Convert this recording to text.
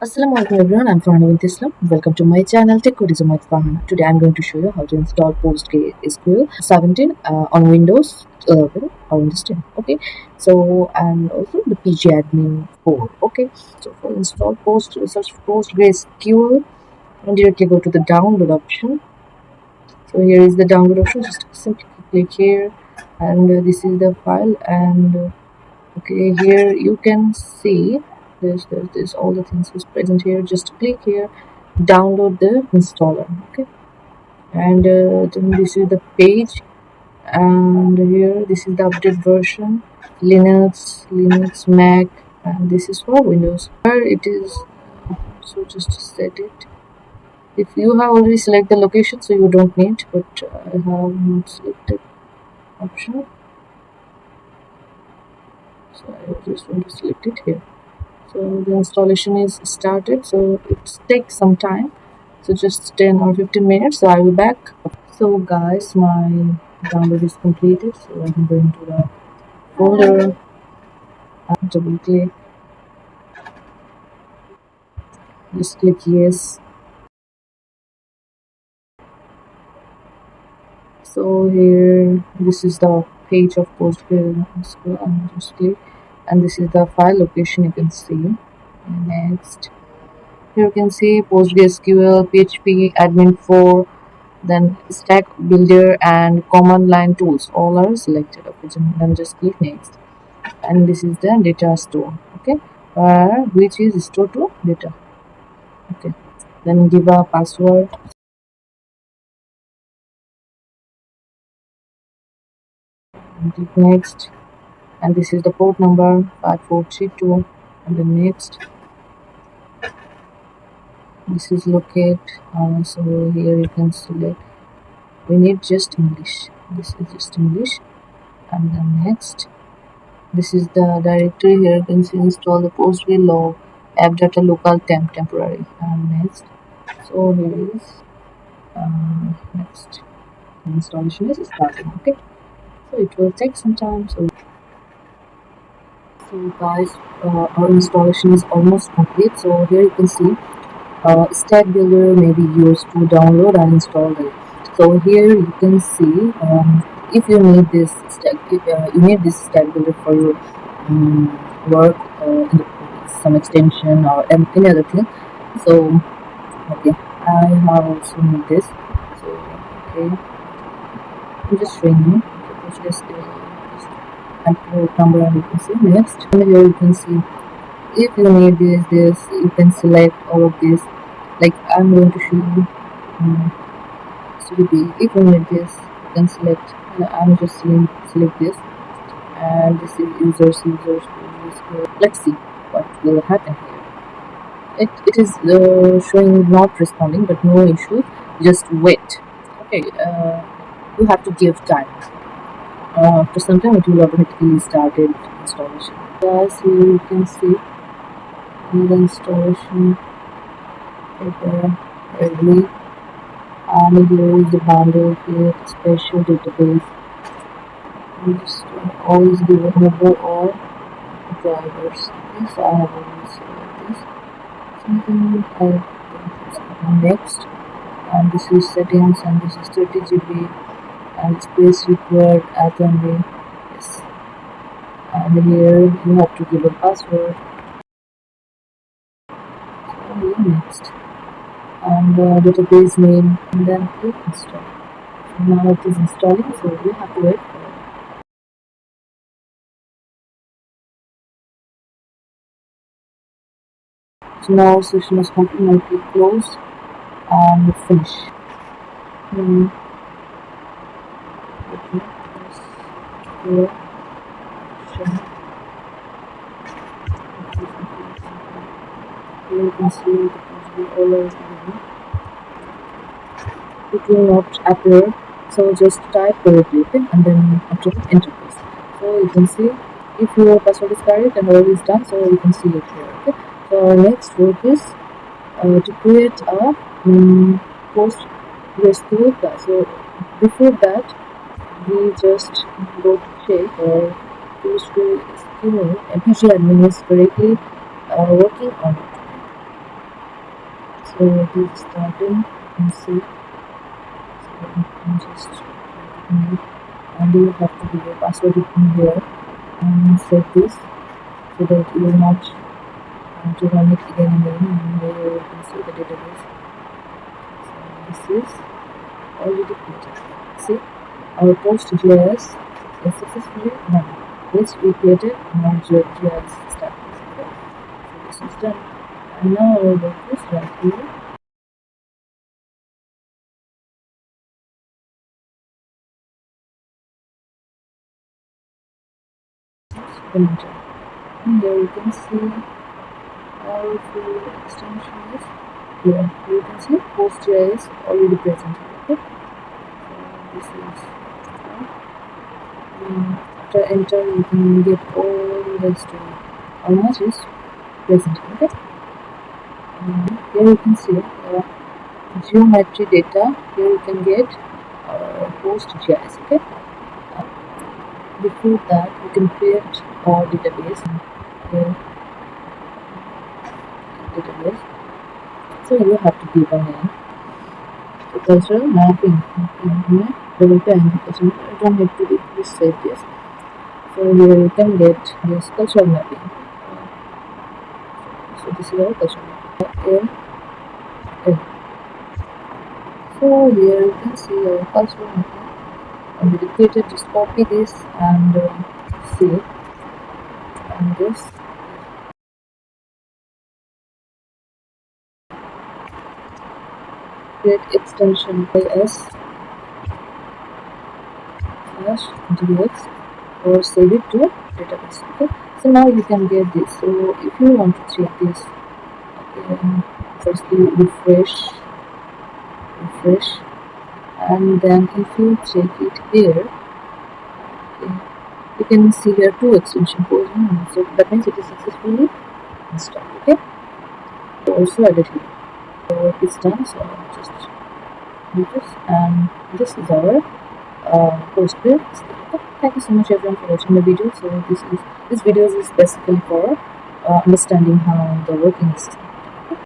Assalamualaikum everyone, I'm Farhana with Islam. Welcome to my channel Tech Codism with Farhana. Today I'm going to show you how to install PostgreSQL 17 on Windows 11 or Windows 10. Okay, so and also the PgAdmin 4. Okay, so for install search PostgreSQL and directly go to the download option. So here is the download option. Just simply click here, and this is the file. And okay, here you can see there's all the things is present here. Just click here, download the installer. Okay, and then this is the page, and here this is the update version, Linux, Mac, and this is for Windows. Here it is. So just set it. If you have already selected the location, so you don't need, but I have not selected option, so I just want to select it here. So the installation is started, so it takes some time, so just 10 or 15 minutes. So I will back. So guys, my download is completed, so I'm going to the folder and double click, just click yes. So here this is the page of PostgreSQL, and just click, and this is the file location you can see. Next, here you can see PostgreSQL, PHP, admin 4, then stack builder and command line tools all are selected. Okay, so then just click next, and this is the data store. Okay, which is stored to data. Okay, then give a password and click next, and this is the port number 5432, and then next. This is locate, so here you can select, we need just English, this is just English, and then next. This is the directory. Here you can see install the Postgre log app data local temporary, and next. So here is next. Installation is starting. Okay, so it will take some time. So guys, our installation is almost complete. So here you can see stack builder may be used to download and install it. So here you can see, if you need this stack, if you need this stack builder for your work, in some extension or any other thing. So okay, I have also need this. So okay, I'm just showing you. Okay, just and port number, and you can see next. And here you can see, if you need this, you can select all of this. Like I'm going to show you. So if you need this, you can select. I'm just select this, and this is users. Let's see what will happen here. It is showing not responding, but no issue. Just wait. Okay, you have to give time. After some time, it will automatically start installation. Yes, here you can see the installation early, and here is the bundle here, special database. You just always give a mobile or drivers. Okay, so I have already selected this. Something next, and this is settings, and this is 30 GB, and space required at only. Yes, and here you have to give a password. So here next, and database name, and then click install. So now it is installing, so we have to wait for it. So now session is complete. Now click close and finish. Okay, yes, here, sure. Here you can see the password all over the, it will not appear, so just type correctly, okay, and then after enter press. So you can see if your password is correct and all is done, so you can see it here. Okay, so our next work is to create a PostgreSQL class. So before that, we just go to check or PostgreSQL and PgAdmin is correctly working on it. So it is starting. You can see. So I'm just clicking it, and you have to give your password in here and save this so that you will not have to run it again and again. And here you can see the database. So this is already created. See, our PostgreSQL is successfully run, which we created in our GIS stack. Okay. So this is done. And now our work is right here. Enter. And here you can see our full extension is here. You can see PostgreSQL already present here. Okay. So this is after enter you can get all the story. How much is present? Okay. Here you can see geometry data. Here you can get PostgreSQL. Okay. Before that, you can create our database. Here, database. So you have to give a name. So cultural mapping. Developer and cultural. I don't need to just save this. So here you can get this cultural mapping. So this is our cultural mapping. Here. So here you can see our cultural mapping. Already created. Just copy this and see and this. Create extension as slash dx or save it to database. Okay, so now you can get this. So if you want to check this, okay, firstly refresh, and then if you check it here, okay, you can see here two extension codes. So that means it is successfully installed. Okay, so also added here. So it's done. So I'll just do this, and this is our PostgreSQL. Okay. Thank you so much everyone for watching the video. So this video is basically for understanding how the working system